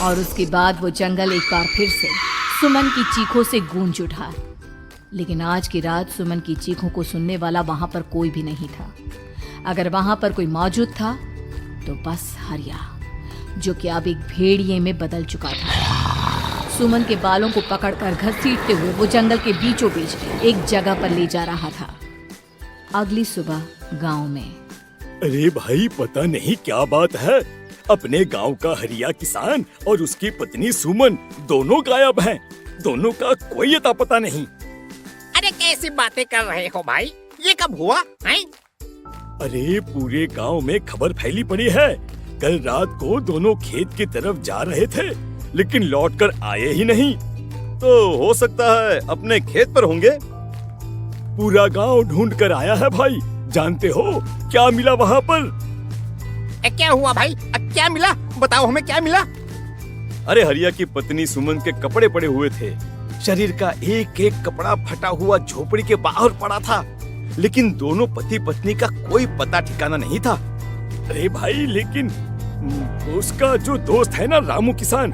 और उसके बाद वो जंगल एक बार फिर से सुमन की चीखों से गूंज उठा। लेकिन आज की रात सुमन की चीखों को सुनने वाला वहां पर कोई भी नहीं था। अगर वहां पर कोई मौजूद था तो बस हरिया, जो कि अब एक भेड़िए में बदल चुका था। सुमन के बालों को पकड़कर घसीटते हुए वो जंगल के बीचों बीच एक जगह पर ले जा रहा था। अगली सुबह गांव में। अरे भाई, पता नहीं क्या बात है, अपने गांव का हरिया किसान और उसकी पत्नी सुमन दोनों गायब हैं। दोनों का कोई अता पता नहीं। अरे कैसी बातें कर रहे हो भाई, ये कब हुआ है? अरे पूरे गांव में खबर फैली पड़ी है। कल रात को दोनों खेत की तरफ जा रहे थे, लेकिन लौटकर आए ही नहीं। तो हो सकता है अपने खेत पर होंगे। पूरा गांव ढूंढ कर आया है भाई। जानते हो क्या मिला वहाँ पर? क्या हुआ भाई? क्या मिला? बताओ हमें, क्या मिला? अरे हरिया की पत्नी सुमन के कपड़े पड़े हुए थे। शरीर का एक एक कपड़ा फटा हुआ झोपड़ी के बाहर पड़ा था, लेकिन दोनों पति पत्नी का कोई पता ठिकाना नहीं था। अरे भाई, लेकिन उसका जो दोस्त है ना रामू किसान,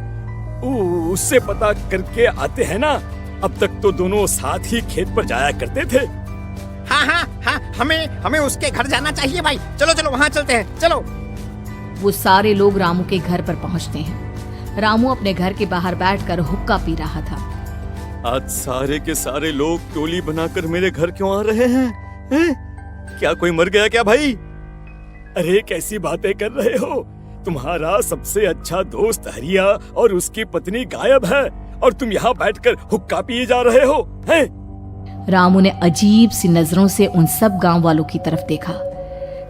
उससे पता करके आते हैं ना। अब तक तो दोनों साथ ही खेत पर जाया करते थे। हाँ, हमें उसके घर जाना चाहिए भाई। चलो वहाँ चलते हैं, चलो। वो सारे लोग रामू के घर पर पहुंचते हैं। रामू अपने घर के बाहर बैठकर हुक्का पी रहा था। आज सारे के सारे लोग टोली बनाकर मेरे घर क्यों आ रहे हैं? क्या कोई मर गया क्या भाई? अरे कैसी बातें कर रहे हो? तुम्हारा सबसे अच्छा दोस्त हरिया और उसकी पत्नी गायब है और तुम यहाँ बैठकर हुक्का पिए जा रहे हो हैं? रामू ने अजीब सी नजरों से उन सब गांव वालों की तरफ देखा,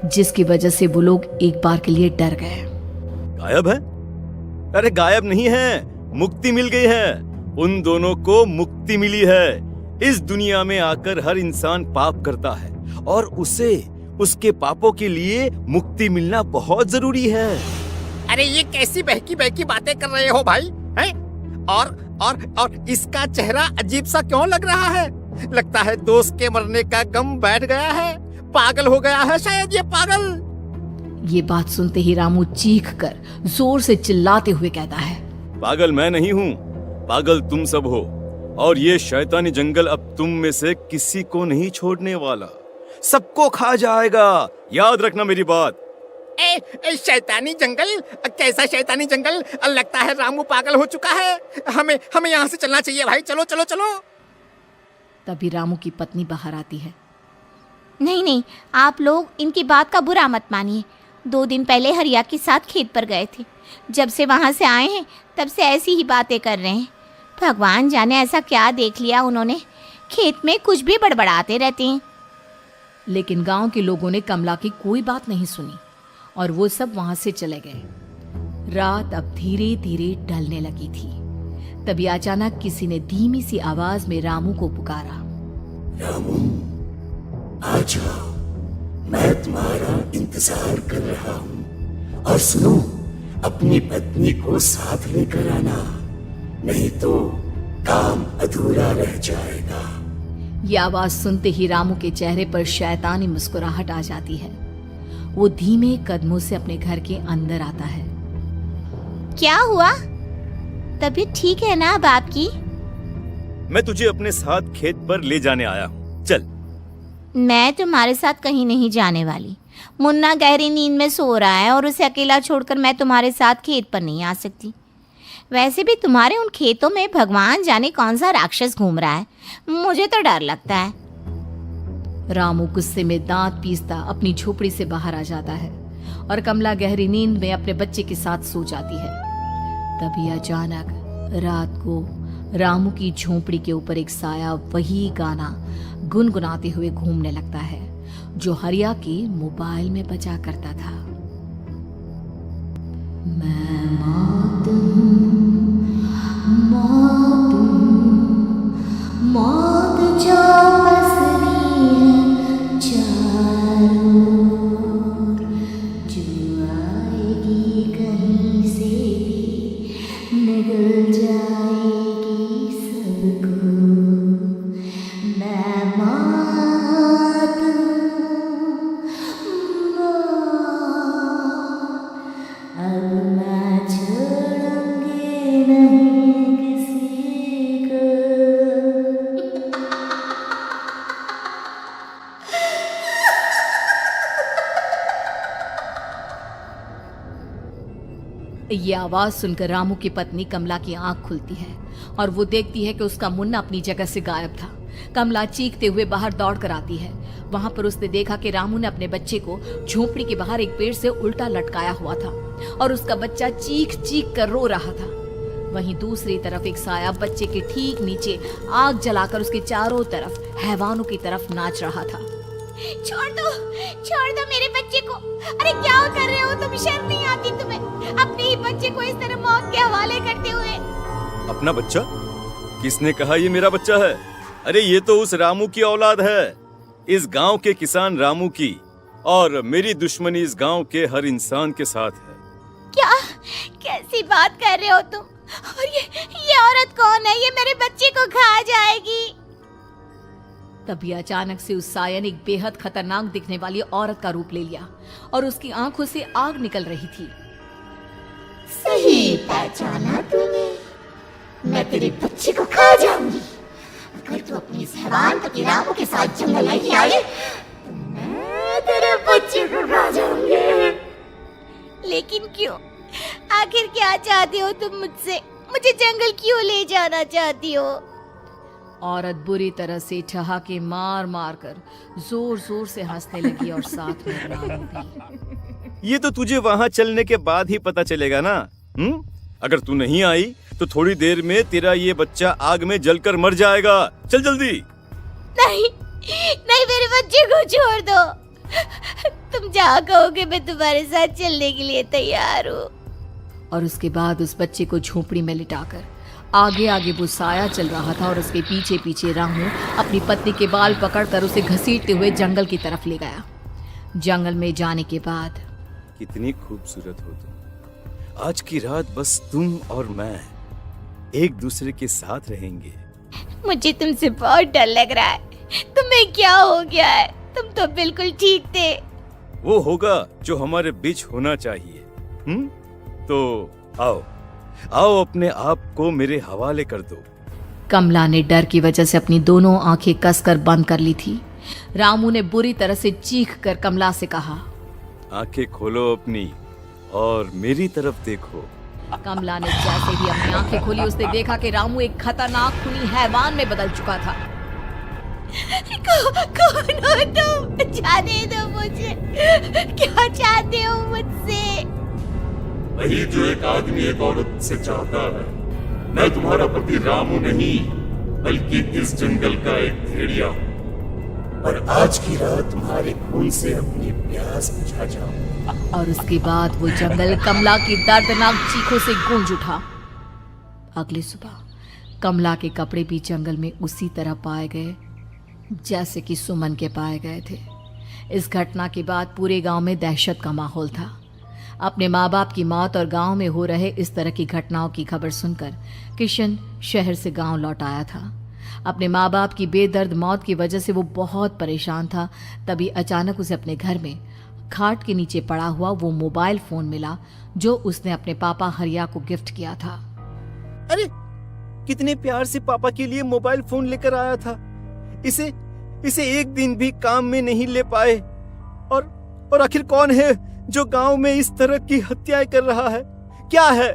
जिसकी वजह से वो लोग एक बार के लिए डर गए। गायब है? अरे गायब नहीं है, मुक्ति मिल गई है। उन दोनों को मुक्ति मिली है। इस दुनिया में आकर हर इंसान पाप करता है और उसे उसके पापों के लिए मुक्ति मिलना बहुत जरूरी है। अरे ये कैसी बहकी बहकी बातें कर रहे हो भाई, हैं? और इसका चेहरा अजीब सा क्यों लग रहा है? लगता है दोस्त के मरने का गम बैठ गया है। पागल हो गया है शायद ये पागल। ये बात सुनते ही रामू चीख कर जोर से चिल्लाते हुए कहता है, पागल मैं नहीं हूँ, पागल तुम सब हो। और ये शैतानी जंगल अब तुम में से किसी को नहीं छोड़ने वाला, सबको खा जाएगा। याद रखना मेरी बात। शैतानी जंगल? कैसा शैतानी जंगल? लगता है रामू पागल हो चुका है। हमें यहाँ से चलना चाहिए भाई। चलो। तभी रामू की पत्नी बाहर आती है। नहीं, आप लोग इनकी बात का बुरा मत मानिए। 2 दिन पहले हरिया के साथ खेत पर गए थे। जब से वहाँ से आए हैं तब से ऐसी ही बातें कर रहे हैं। भगवान जाने ऐसा क्या देख लिया उन्होंने, खेत में कुछ भी बड़बड़ाते रहते हैं। लेकिन गांव के लोगों ने कमला की कोई बात नहीं सुनी और वो सब वहां से चले गए। रात अब धीरे धीरे ढलने लगी थी। तभी अचानक किसी ने धीमी सी आवाज में रामू को पुकारा। रामू, आ जाओ, मैं तुम्हारा इंतजार कर रहा हूँ। और सुनो, अपनी पत्नी को साथ लेकर आना, नहीं तो काम अधूरा रह जाएगा। ये आवाज सुनते ही रामू के चेहरे पर शैतानी मुस्कुराहट आ जाती है। वो धीमे कदमों से अपने घर के अंदर आता है। क्या हुआ? तबीयत ठीक है ना अब आपकी? मैं तुझे अपने साथ खेत पर ले जाने आया हूँ, चल। मैं तुम्हारे साथ कहीं नहीं जाने वाली। मुन्ना गहरी नींद में सो रहा है और उसे अकेला छोड़कर मैं तुम्हारे साथ खेत पर नहीं आ सकती। वैसे भी तुम्हारे उन खेतों में भगवान जाने कौन सा राक्षस घूम रहा है, मुझे तो डर लगता है। रामू गुस्से में दांत पीसता अपनी झोपड़ी से बाहर आ जाता है और कमला गहरी नींद में अपने बच्चे के साथ सो जाती है। तभी अचानक रात को रामू की झोपड़ी के ऊपर एक साया वही गाना गुनगुनाते हुए घूमने लगता है जो हरिया के मोबाइल में बजा करता था। मैं मौत जो बसरी है चारों ओर, जो आएगी कहीं से भी निगल जाएगी सबको। मैं मौत अब मैं छोड़ूंगी ये आवाज सुनकर रामू की पत्नी कमला की आंख खुलती है और वो देखती है कि उसका मुन्ना अपनी जगह से गायब था। कमला चीखते हुए बाहर दौड़ कर आती है। वहां पर उसने देखा कि रामू ने अपने बच्चे को झोपड़ी के बाहर एक पेड़ से उल्टा लटकाया हुआ था और उसका बच्चा चीख चीख कर रो रहा था। वहीं दूसरी तरफ एक साया बच्चे के ठीक नीचे आग जलाकर उसके चारों तरफ हैवानों की तरफ नाच रहा था। छोड़ दो मेरे बच्चे को। अरे क्या कर रहे हो तुम? शर्म नहीं आती तुम्हें? अपने ही बच्चे को इस तरह मौत के हवाले करते हुए। अपना बच्चा? किसने कहा ये मेरा बच्चा है? अरे ये तो उस रामू की औलाद है, इस गांव के किसान रामू की, और मेरी दुश्मनी इस गांव के हर इंसान के साथ है। क्या? कैसी बात कर रहे हो तुम? और ये औरत कौन है? ये मेरे बच्चे को खा जाएगी। तभी अचानक से उस साया ने एक बेहद खतरनाक दिखने वाली औरत का रूप ले लिया और उसकी आंखों से आग निकल रही थी। सही पहचाना तूने। मैं तेरे बच्चे को खा जाऊंगी। अगर तू अपनी इस हैवान पति रामू के साथ जंगल नहीं आए तो मैं तेरे बच्चे को खा जाऊंगी। लेकिन क्यों? आखिर क्या चाहते हो तुम मुझसे? मुझे जंगल क्यों ले जाना चाहती हो? औरत बुरी तरह से ठहाके मार मार कर जोर जोर से हंसने लगी और साथ में रामू भी। ये तो तुझे वहाँ चलने के बाद ही पता चलेगा ना। अगर तू नहीं आई तो थोड़ी देर में तेरा ये बच्चा आग में जलकर मर जाएगा। चल जल्दी। नहीं नहीं, मेरे बच्चे को छोड़ दो। तुम जहाँ कहोगे मैं तुम्हारे साथ चलने के लिए तैयार हूँ। और उसके बाद उस बच्चे को झोपड़ी में लिटाकर आगे आगे वो साया चल रहा था और उसके पीछे पीछे रामू अपनी पत्नी के बाल पकड़कर उसे घसीटते हुए जंगल की तरफ ले गया। जंगल में जाने के बाद, कितनी खूबसूरत हो तुम। आज की रात बस तुम और मैं एक दूसरे के साथ रहेंगे। मुझे तुमसे बहुत डर लग रहा है। तुम्हें क्या हो गया है? तुम तो बिल्कुल ठीक थे। वो होगा जो हमारे बीच होना चाहिए। तो आओ आओ, अपने आप को मेरे हवाले कर दो। कमला ने डर की वजह से अपनी दोनों आंखें कसकर बंद कर ली थी। रामू ने बुरी तरह से चीख कर कमला से कहा, आंखें खोलो अपनी और मेरी तरफ देखो। कमला ने जैसे ही अपनी आंखें खोली उसने देखा कि रामू एक खतरनाक खूनी हैवान में बदल चुका था। कौन हो तुम? जाने दो मुझे। क्या चाहते हो मुझसे? वही जो एक आदमी एक औरत से चाहता है। मैं तुम्हारा पति रामू नहीं, बल्कि इस जंगल का एक भेड़िया हूँ, और आज की रात तुम्हारे खून से अपनी प्यास बुझा जाऊं। और उसके बाद वो जंगल कमला की दर्दनाक चीखों से गूंज उठा। अगली सुबह कमला के कपड़े भी जंगल में उसी तरह पाए गए जैसे कि सुमन के पाए गए थे। इस घटना के बाद पूरे गांव में दहशत का माहौल था। अपने माँ बाप की मौत और गांव में हो रहे इस तरह की घटनाओं की खबर सुनकर किशन शहर से गांव लौट आया था। अपने माँ बाप की बेदर्द मौत की वजह से वो बहुत परेशान था। तभी अचानक उसे अपने घर में खाट के नीचे पड़ा हुआ वो मोबाइल फोन मिला जो उसने अपने पापा हरिया को गिफ्ट किया था। अरे कितने प्यार से पापा के लिए मोबाइल फोन लेकर आया था। इसे एक दिन भी काम में नहीं ले पाए। और आखिर कौन है जो गांव में इस तरह की हत्याएं कर रहा है? क्या है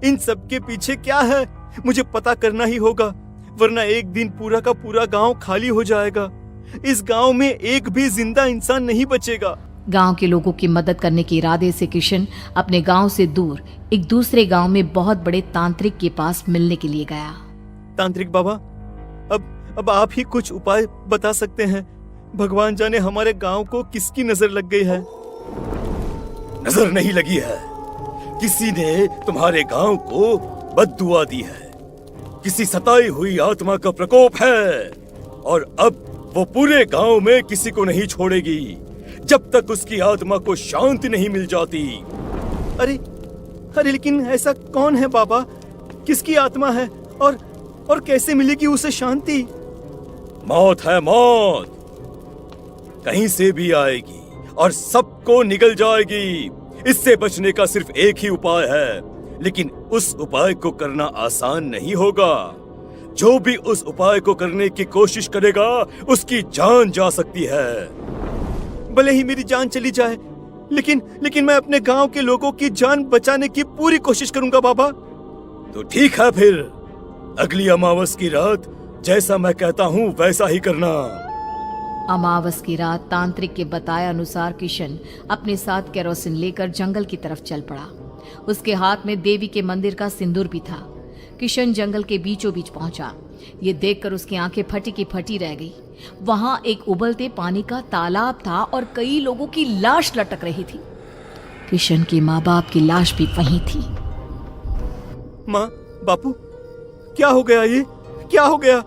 इन सब के पीछे? क्या है? मुझे पता करना ही होगा, वरना एक दिन पूरा का पूरा गांव खाली हो जाएगा। इस गांव में एक भी जिंदा इंसान नहीं बचेगा। गांव के लोगों की मदद करने के इरादे से किशन अपने गांव से दूर एक दूसरे गांव में बहुत बड़े तांत्रिक के पास मिलने के लिए गया। तांत्रिक बाबा, अब आप ही कुछ उपाय बता सकते हैं। भगवान जाने हमारे गांव को किसकी नजर लग गई है। नजर नहीं लगी है, किसी ने तुम्हारे गांव को बद्दुआ दी है। किसी सताई हुई आत्मा का प्रकोप है और अब वो पूरे गांव में किसी को नहीं छोड़ेगी जब तक उसकी आत्मा को शांति नहीं मिल जाती। अरे लेकिन ऐसा कौन है बाबा? किसकी आत्मा है और कैसे मिलेगी उसे शांति? मौत है, मौत कहीं से भी आएगी और सबको निगल जाएगी। इससे बचने का सिर्फ एक ही उपाय है, लेकिन उस उपाय को करना आसान नहीं होगा। जो भी उस उपाय को करने की कोशिश करेगा उसकी जान जा सकती है। भले ही मेरी जान चली जाए, लेकिन मैं अपने गांव के लोगों की जान बचाने की पूरी कोशिश करूंगा बाबा। तो ठीक है फिर, अगली अमावस की रात जैसा मैं कहता हूँ वैसा ही करना। अमावस की रात तांत्रिक के बताए अनुसार किशन अपने साथ केरोसिन लेकर जंगल की तरफ चल पड़ा। उसके हाथ में देवी के मंदिर का सिंदूर भी था। किशन जंगल के बीचों बीच पहुंचा। ये देखकर उसकी आंखें फटी की फटी रह गई। वहां एक उबलते पानी का तालाब था और कई लोगों की लाश लटक रही थी। किशन के माँ बाप की लाश भी वहीं थी। माँ, बापू, क्या हो गया? ये क्या हो गया?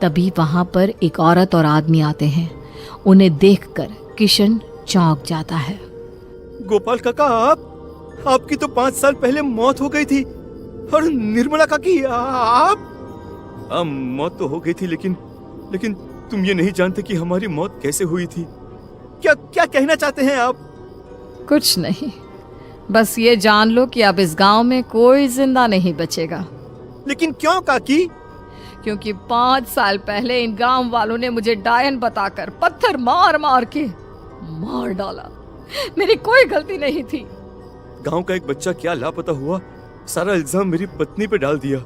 तभी वहां पर एक औरत और आदमी आते हैं। उन्हें देखकर किशन चौंक जाता है। गोपाल काका, आपकी तो 5 साल पहले मौत हो गई थी। और निर्मला काकी, आप? मौत तो हो गई थी, लेकिन तुम ये नहीं जानते कि हमारी मौत कैसे हुई थी। क्या कहना चाहते हैं आप? कुछ नहीं, बस ये जान लो कि अब इस गांव में कोई जिंदा नहीं बचेगा। लेकिन क्यों काकी? क्योंकि 5 साल पहले इन गांव वालों ने मुझे डायन बताकर पत्थर मार मार के मार डाला। मेरी कोई गलती नहीं थी। गांव का एक बच्चा क्या लापता हुआ, सारा इल्जाम मेरी पत्नी पे डाल दिया।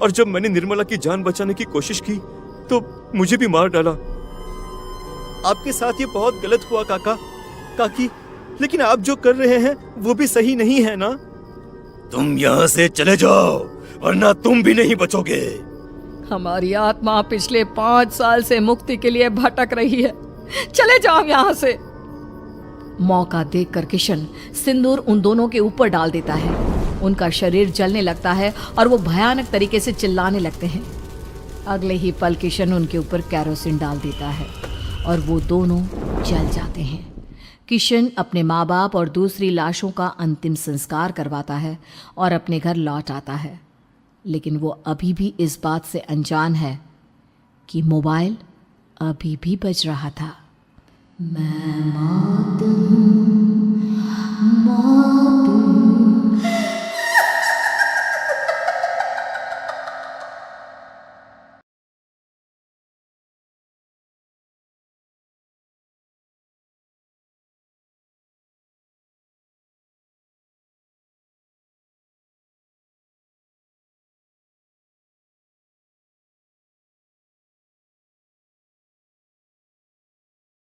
और जब मैंने निर्मला की जान बचाने की कोशिश की तो मुझे भी मार डाला। आपके साथ ये बहुत गलत हुआ काकी, लेकिन आप जो कर रहे हैं वो भी सही नहीं है ना? तुम यहाँ से चले जाओ वरना तुम भी नहीं बचोगे। हमारी आत्मा पिछले 5 साल से मुक्ति के लिए भटक रही है। चले जाओ यहाँ से। मौका देखकर किशन सिंदूर उन दोनों के ऊपर डाल देता है। उनका शरीर जलने लगता है और वो भयानक तरीके से चिल्लाने लगते हैं। अगले ही पल किशन उनके ऊपर केरोसिन डाल देता है और वो दोनों जल जाते हैं। किशन अपने माँ बाप और दूसरी लाशों का अंतिम संस्कार करवाता है और अपने घर लौट आता है। लेकिन वो अभी भी इस बात से अनजान है कि मोबाइल अभी भी बज रहा था। मैं मौत